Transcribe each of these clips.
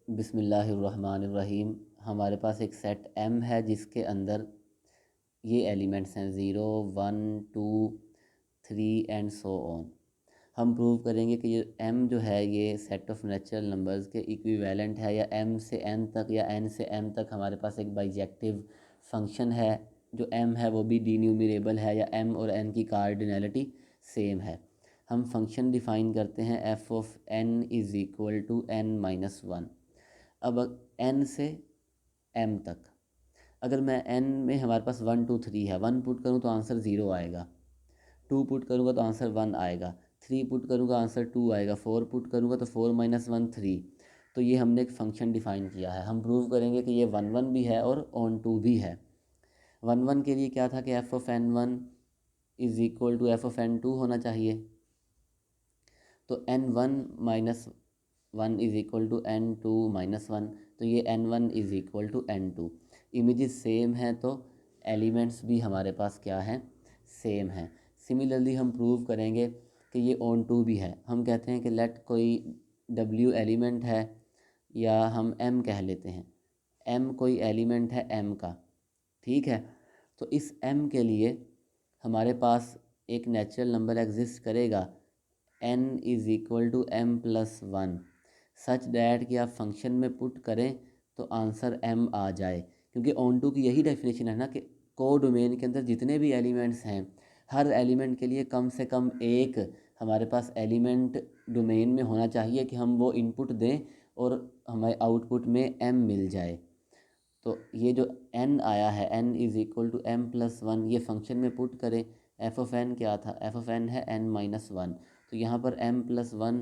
बिस्मिल्लाहिर्रहमानिर्रहीम। हमारे पास एक सेट M है जिसके अंदर ये एलिमेंट्स हैं 0, 1, 2, 3 एंड सो ऑन। हम प्रूव करेंगे कि ये M जो है ये सेट ऑफ नेचुरल नंबर्स के इक्विवेलेंट है, या M से N तक या N से M तक हमारे पास एक बाइजेक्टिव फंक्शन है। जो M है वो भी डी न्यूमरेबल है, या M और N की कार्डिनलिटी सेम है। हम फंक्शन डिफ़ाइन करते हैं f of n is equal to n minus one. अब n से m तक, अगर मैं n में हमारे पास 1, 2, 3 है, 1 पुट करूँ तो आंसर 0 आएगा, 2 पुट करूँगा तो आंसर 1 आएगा, 3 पुट करूँगा आंसर 2 आएगा, 4 पुट करूँगा तो 4 माइनस 1 3। तो ये हमने एक फ़ंक्शन डिफ़ाइन किया है। हम प्रूव करेंगे कि ये 1 1 भी है और ऑन 2 भी है। 1 1 के लिए क्या था कि f of n one is equal to f of n two होना चाहिए। तो n one minus one is equal to n two minus one, तो ये n one is equal to n two. Images same हैं तो elements भी हमारे पास क्या हैं, सेम हैं। सिमिलरली हम प्रूव करेंगे कि ये ऑन टू भी है। हम कहते हैं कि लेट कोई W एलिमेंट है, या हम M कह लेते हैं, M कोई एलिमेंट है M का, ठीक है। तो इस M के लिए हमारे पास एक नेचुरल नंबर एग्जिस्ट करेगा n is equal to m plus one, such that कि आप फंक्शन में पुट करें तो आंसर m आ जाए। क्योंकि ऑन टू की यही डेफिनेशन है ना कि को डोमेन के अंदर जितने भी एलिमेंट्स हैं, हर एलिमेंट के लिए कम से कम एक हमारे पास एलिमेंट डोमेन में होना चाहिए कि हम वो इनपुट दें और हमें आउटपुट में m मिल जाए। तो ये जो n आया है, n is equal to m plus one, ये फंक्शन में पुट करें। एफ ऑफ n क्या था, एफ ऑफ n है n माइनस वन, तो यहाँ पर m plus one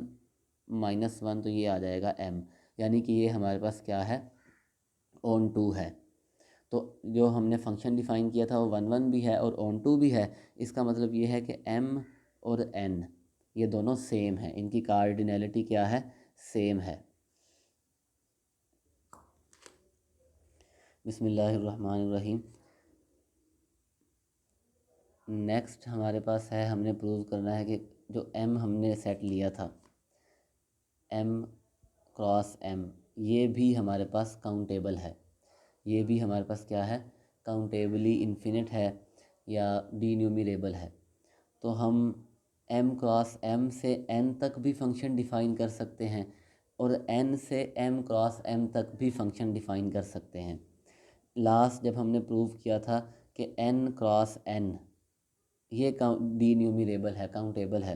minus one, तो ये आ जाएगा m, यानी कि ये हमारे पास क्या है, ऑन टू है। तो जो हमने फंक्शन डिफ़ाइन किया था वो 1 1 भी है और ऑन टू भी है। इसका मतलब ये है कि m और n ये दोनों सेम हैं, इनकी कार्डिनलिटी क्या है, सेम है। बिस्मिल्लाहिर्रहमानिर्रहीम। नेक्स्ट हमारे पास है, हमने प्रूव करना है कि जो m हमने सेट लिया था m क्रॉस m, ये भी हमारे पास काउंटेबल है। ये भी हमारे पास क्या है, काउंटेबली इन्फिनिट है या डी न्यूमरेबल है। तो हम m क्रॉस m से n तक भी फंक्शन डिफ़ाइन कर सकते हैं और n से m क्रॉस m तक भी फंक्शन डिफ़ाइन कर सकते हैं। लास्ट जब हमने प्रूव किया था कि n क्रॉस n ये डी न्यूमरेबल है, काउंटेबल है,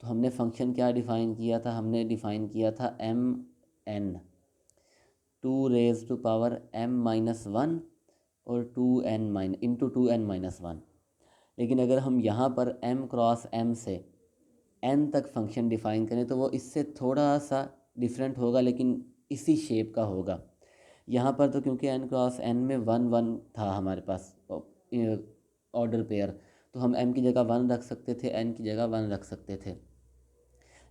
तो हमने फंक्शन क्या डिफ़ाइन किया था, हमने डिफ़ाइन किया था m n, 2 raise to power m minus one और 2n mine into 2n minus one. लेकिन अगर हम यहाँ पर m क्रॉस m से n तक फंक्शन डिफ़ाइन करें तो वो इससे थोड़ा सा डिफरेंट होगा, लेकिन इसी शेप का होगा। यहाँ पर तो क्योंकि n क्रॉस n में 1 1 था हमारे पास ऑर्डर पेयर, तो हम m की जगह 1 रख सकते थे, n की जगह 1 रख सकते थे।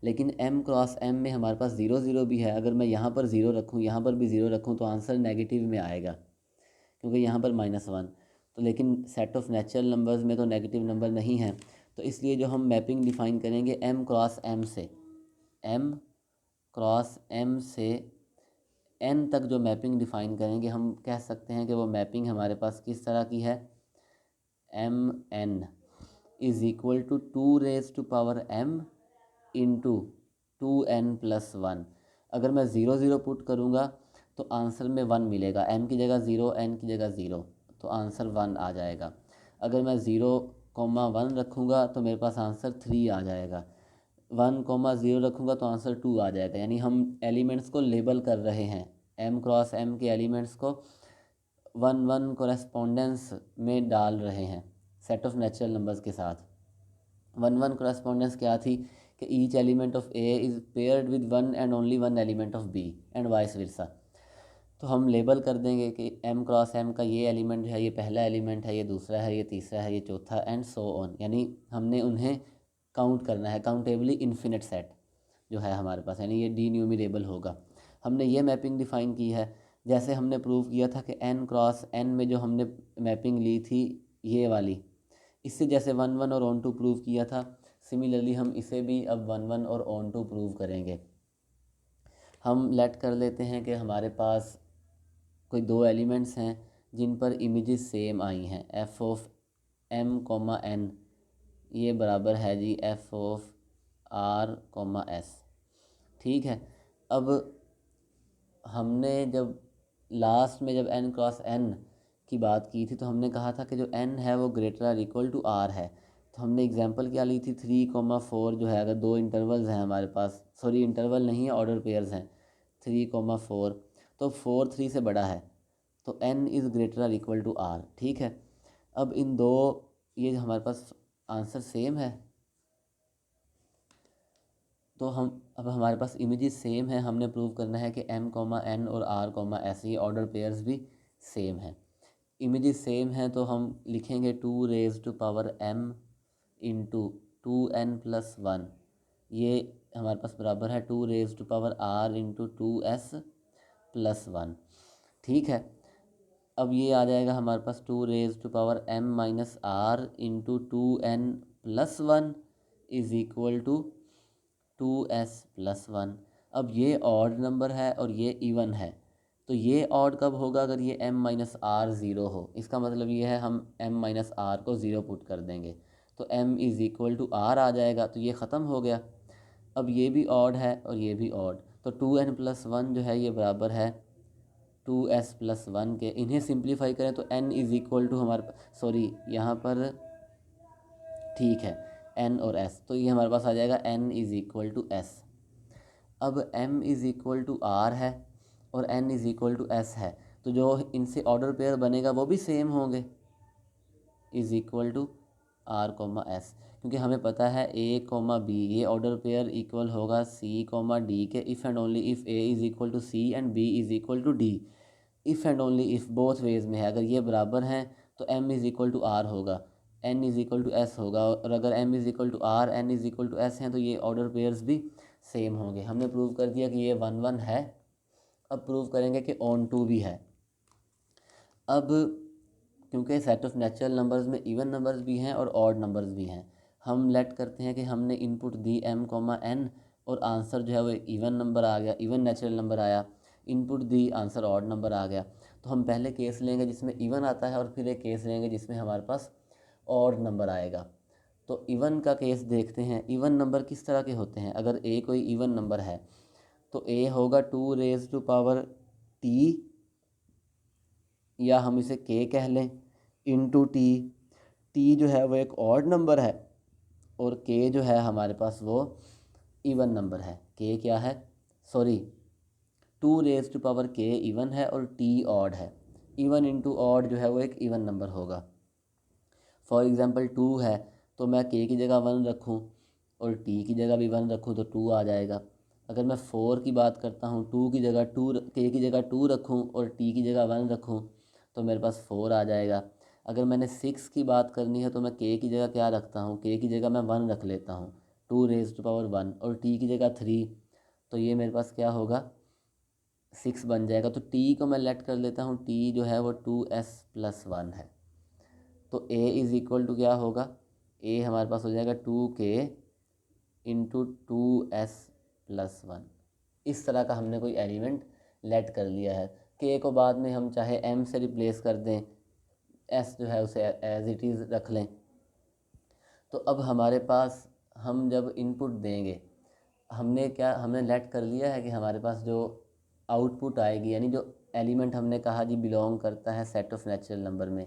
लेकिन m क्रॉस m में हमारे पास 0 0 भी है। अगर मैं यहाँ पर 0 रखूँ, यहाँ पर भी 0 रखूँ, तो आंसर नेगेटिव में आएगा, क्योंकि यहाँ पर माइनस वन। तो लेकिन सेट ऑफ नेचुरल नंबर्स में तो नेगेटिव नंबर नहीं है, तो इसलिए जो हम मैपिंग डिफ़ाइन करेंगे m क्रॉस m से, m क्रॉस m से n तक जो मैपिंग डिफ़ाइन करेंगे, हम कह सकते हैं कि वो मैपिंग हमारे पास किस तरह की है, m n is equal to 2 raise to power m into 2n plus one. अगर मैं 0 0 पुट करूँगा तो आंसर में 1 मिलेगा, m की जगह 0, n की जगह 0, तो आंसर 1 आ जाएगा। अगर मैं 0,1 रखूँगा तो मेरे पास आंसर 3 आ जाएगा, 1,0 रखूँगा तो आंसर 2 आ जाएगा। यानी हम एलिमेंट्स को लेबल कर रहे हैं, m क्रॉस m के एलिमेंट्स को 1 1 कोरेस्पोंडेंस में डाल रहे हैं सेट ऑफ नेचुरल नंबर्स के साथ। 1 1 कोरेस्पोंडेंस क्या थी कि each element of A is paired with one and only one element of B and vice versa. तो हम लेबल कर देंगे कि m क्रॉस m का ये एलिमेंट है, ये पहला एलिमेंट है, ये दूसरा है, ये तीसरा है, ये चौथा, एंड सो ऑन। यानी हमने उन्हें काउंट करना है, काउंटेबली इन्फिनिट सेट जो है हमारे पास, यानी ये डी न्यूमरेबल होगा। हमने ये मैपिंग डिफ़ाइन की है। जैसे हमने प्रूव किया था कि n क्रॉस n में जो हमने मैपिंग ली थी ये वाली, इससे जैसे 1 1 और ऑन टू प्रूव किया था, सिमिलरली हम इसे भी अब 1 1 और ऑन टू प्रूव करेंगे। हम लेट कर लेते हैं कि हमारे पास कोई दो एलिमेंट्स हैं जिन पर इमेजेस सेम आई हैं, F of M comma N ये बराबर है जी F of R comma S. ठीक है, अब हमने जब लास्ट में जब एन क्रॉस एन की बात की थी तो हमने कहा था कि जो एन है वो greater or equal to r है। तो हमने एग्जांपल क्या ली थी, 3,4 जो है, अगर दो इंटरवल्स हैं हमारे पास, सॉरी इंटरवल नहीं है, ऑर्डर पेयर्स हैं, 3,4, तो 4 3 से बड़ा है, तो n is greater or equal to r. ठीक है, अब इन दो, ये हमारे पास आंसर सेम है, तो हम अब हमारे पास इमेजेस सेम है, हमने प्रूव करना है कि m कॉमा n और r कॉमा s ये ऑर्डर पेयर्स भी सेम हैं। इमेजेस सेम हैं तो हम लिखेंगे 2 raise to power m into 2n+1, ये हमारे पास बराबर है 2 raise to power r into 2s+1। ठीक है, अब ये आ जाएगा हमारे पास 2 raise to power m-r into 2n+1 is equal to 2s+1। अब ये ऑड नंबर है और ये इवन है, तो ये ऑड कब होगा, अगर ये m-r 0 हो। इसका मतलब ये है हम m-r को 0 पुट कर देंगे तो m is equal to r आ जाएगा, तो ये ख़त्म हो गया। अब ये भी ऑड है और ये भी ऑड, तो 2n+1 जो है ये बराबर है 2s+1 के। इन्हें सिंप्लीफाई करें तो n इज़ इक्वल टू हमारे, सॉरी यहाँ पर ठीक है n और s, तो ये हमारे पास आ जाएगा n is equal to s। अब m is equal to r है और n is equal to s है, तो जो इनसे ऑर्डर पेयर बनेगा वो भी सेम होंगे, is equal to r comma s, क्योंकि हमें पता है a कोमा b ये ऑर्डर पेयर इक्वल होगा c कोमा d के, if and only if a is equal to c and b is equal to d। If and only if both ways में है, अगर ये बराबर हैं तो m is equal to r होगा, n is equal to s होगा, और अगर m is equal to r n is equal to s हैं तो ये ऑर्डर पेयर्स भी सेम होंगे। हमने प्रूव कर दिया कि ये 1 1 है। अब प्रूव करेंगे कि ऑन टू भी है। अब क्योंकि सेट ऑफ नेचुरल नंबर्स में इवन नंबर्स भी हैं और ऑड नंबर्स भी हैं, हम लेट करते हैं कि हमने इनपुट दी m कोमा n और आंसर जो है वो इवन नंबर आ गया, इवन नेचुरल नंबर आया, इनपुट दी आंसर ऑड नंबर आ गया। तो हम पहले केस लेंगे जिसमें इवन आता है और फिर एक केस लेंगे जिसमें हमारे पास ऑड नंबर आएगा। तो इवन का केस देखते हैं। इवन नंबर किस तरह के होते हैं, अगर a कोई इवन नंबर है तो a होगा 2 रेज टू पावर t, या हम इसे k कह लें, इंटू टी। टी जो है वो एक ऑड नंबर है और k जो है हमारे पास वो इवन नंबर है। k क्या है, sorry 2 raise to power k even है और t ऑड है। इवन इंटू ऑड जो है वो एक इवन नंबर होगा। फॉर एग्ज़ाम्पल 2 है तो मैं k की जगह 1 रखूँ और t की जगह भी 1 रखूँ तो 2 आ जाएगा। अगर मैं 4 की बात करता हूँ, 2 की जगह 2, k की जगह 2 रखूँ और t की जगह 1 रखूँ तो मेरे पास 4 आ जाएगा। अगर मैंने 6 की बात करनी है तो मैं k की जगह क्या रखता हूँ, k की जगह मैं 1 रख लेता हूँ, 2 रेज टू पावर 1, और t की जगह 3, तो ये मेरे पास क्या होगा 6 बन जाएगा। तो t को मैं लेट कर लेता हूँ, t जो है वो 2s+1 है। तो a इज़ इक्वल टू क्या होगा, a हमारे पास हो जाएगा 2k इंटू 2s+1। इस तरह का हमने कोई एलिमेंट लेट कर लिया है। k को बाद में हम चाहे m से रिप्लेस कर दें, s जो है उसे एज इट इज़ रख लें। तो अब हमारे पास हम जब इनपुट देंगे, हमने लेट कर लिया है कि हमारे पास जो आउटपुट आएगी, यानी जो एलिमेंट हमने कहा जी बिलोंग करता है सेट ऑफ नेचुरल नंबर में,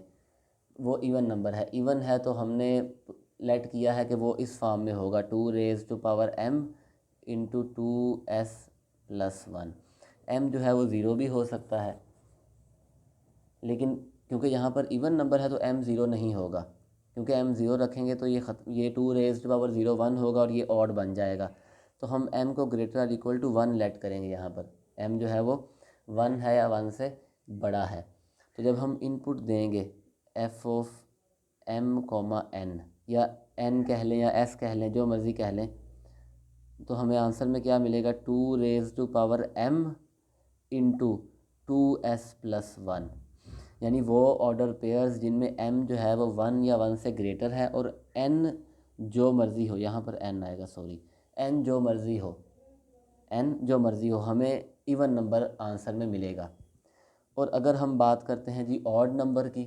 वो इवन नंबर है। इवन है तो हमने लेट किया है कि वो इस फॉर्म में होगा 2 raise to power m into 2s+1। m जो है वो 0 भी हो सकता है, लेकिन क्योंकि यहाँ पर इवन नंबर है तो m 0 नहीं होगा, क्योंकि m 0 रखेंगे तो ये 2 रेज टू पावर 0 1 होगा और ये ऑड बन जाएगा। तो हम m को greater or equal to 1 let करेंगे। यहाँ पर m जो है वो 1 है या 1 से बड़ा है। तो जब हम इनपुट देंगे f of m comma n, या n कह लें या s कह लें, जो मर्ज़ी कह लें, तो हमें आंसर में क्या मिलेगा 2 raise to power m into 2s+1, यानी वो ऑर्डर पेयर्स जिनमें m जो है वो 1 या 1 से ग्रेटर है और n जो मर्ज़ी हो, यहाँ पर n आएगा, सॉरी n जो मर्ज़ी हो, n जो मर्ज़ी हो, हमें इवन नंबर आंसर में मिलेगा। और अगर हम बात करते हैं जी ऑड नंबर की,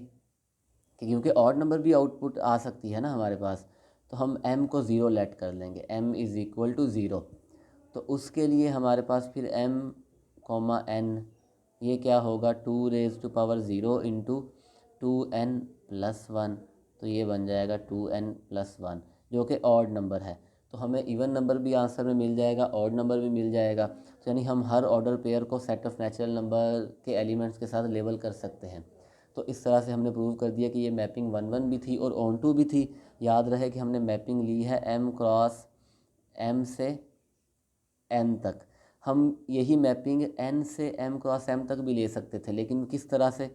क्योंकि ऑड नंबर भी आउटपुट आ सकती है ना हमारे पास, तो हम m को ज़ीरो लेट कर लेंगे, m is equal to zero. तो उसके लिए हमारे पास फिर m कॉमा n, ये क्या होगा, 2 raised to power 0 into 2n+1, तो ये बन जाएगा 2n+1 जो कि ऑड नंबर है। तो हमें इवन नंबर भी आंसर में मिल जाएगा, ऑड नंबर भी मिल जाएगा। तो यानी हम हर ऑर्डर पेयर को सेट ऑफ नेचुरल नंबर के एलिमेंट्स के साथ लेबल कर सकते हैं। तो इस तरह से हमने प्रूव कर दिया कि ये मैपिंग 1 1 भी थी और ऑन टू भी थी। याद रहे कि हमने मैपिंग ली है m क्रॉस m से n तक। हम यही मैपिंग n से m क्रॉस m तक भी ले सकते थे, लेकिन किस तरह से,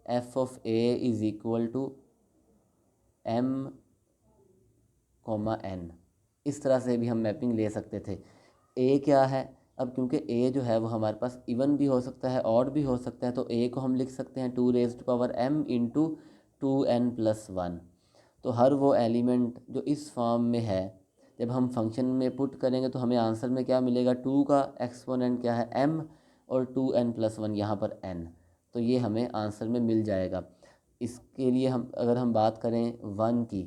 f of a is equal to m comma n, इस तरह से भी हम मैपिंग ले सकते थे। a क्या है, अब क्योंकि a जो है वो हमारे पास इवन भी हो सकता है, ऑड भी हो सकता है, तो a को हम लिख सकते हैं 2 raised to power m into 2n+1। तो हर वो एलिमेंट जो इस फॉर्म में है, जब हम फंक्शन में पुट करेंगे तो हमें आंसर में क्या मिलेगा, 2 का एक्सपोनेंट क्या है m, और 2n+1 यहाँ पर n, तो ये हमें आंसर में मिल जाएगा। इसके लिए हम अगर हम बात करें 1 की,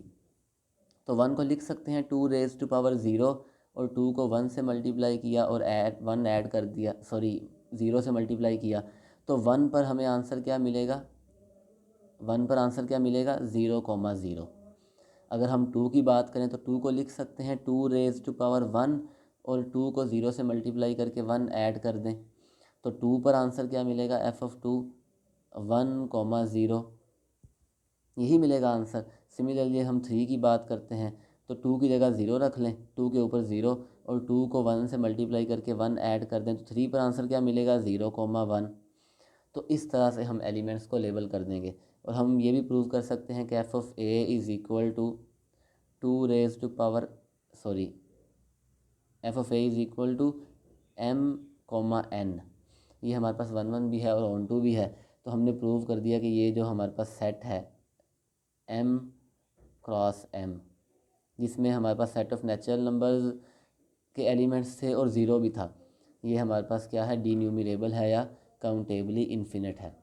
तो 1 को लिख सकते हैं 2 raised to power 0, और 2 को 1 से मल्टीप्लाई किया और 1 ऐड कर दिया, सॉरी 0 से मल्टीप्लाई किया, तो 1 पर हमें आंसर क्या मिलेगा, 1 पर आंसर क्या मिलेगा, 0,0। अगर हम 2 की बात करें तो 2 को लिख सकते हैं 2 raised to power 1, और 2 को 0 से मल्टीप्लाई करके 1 ऐड कर दें, तो 2 पर आंसर क्या मिलेगा, f ऑफ 2 1,0, यही मिलेगा आंसर। सिमिलरली हम 3 की बात करते हैं तो 2 की जगह 0 रख लें, 2 के ऊपर 0, और 2 को 1 से मल्टीप्लाई करके 1 ऐड कर दें, तो 3 पर आंसर क्या मिलेगा, 0,1। तो इस तरह से हम एलिमेंट्स को लेबल कर देंगे। और हम ये भी प्रूव कर सकते हैं कि f of a is equal to 2 raised to power, sorry f of a is equal to m comma n, ये हमारे पास 1 1 भी है और ऑन टू भी है। तो हमने प्रूव कर दिया कि ये जो हमारे पास सेट है m क्रॉस m, जिसमें हमारे पास सेट ऑफ नेचुरल नंबर्स के एलिमेंट्स थे और ज़ीरो भी था, ये हमारे पास क्या है, डी न्यूमरेबल है या काउंटेबली इन्फिनिट है।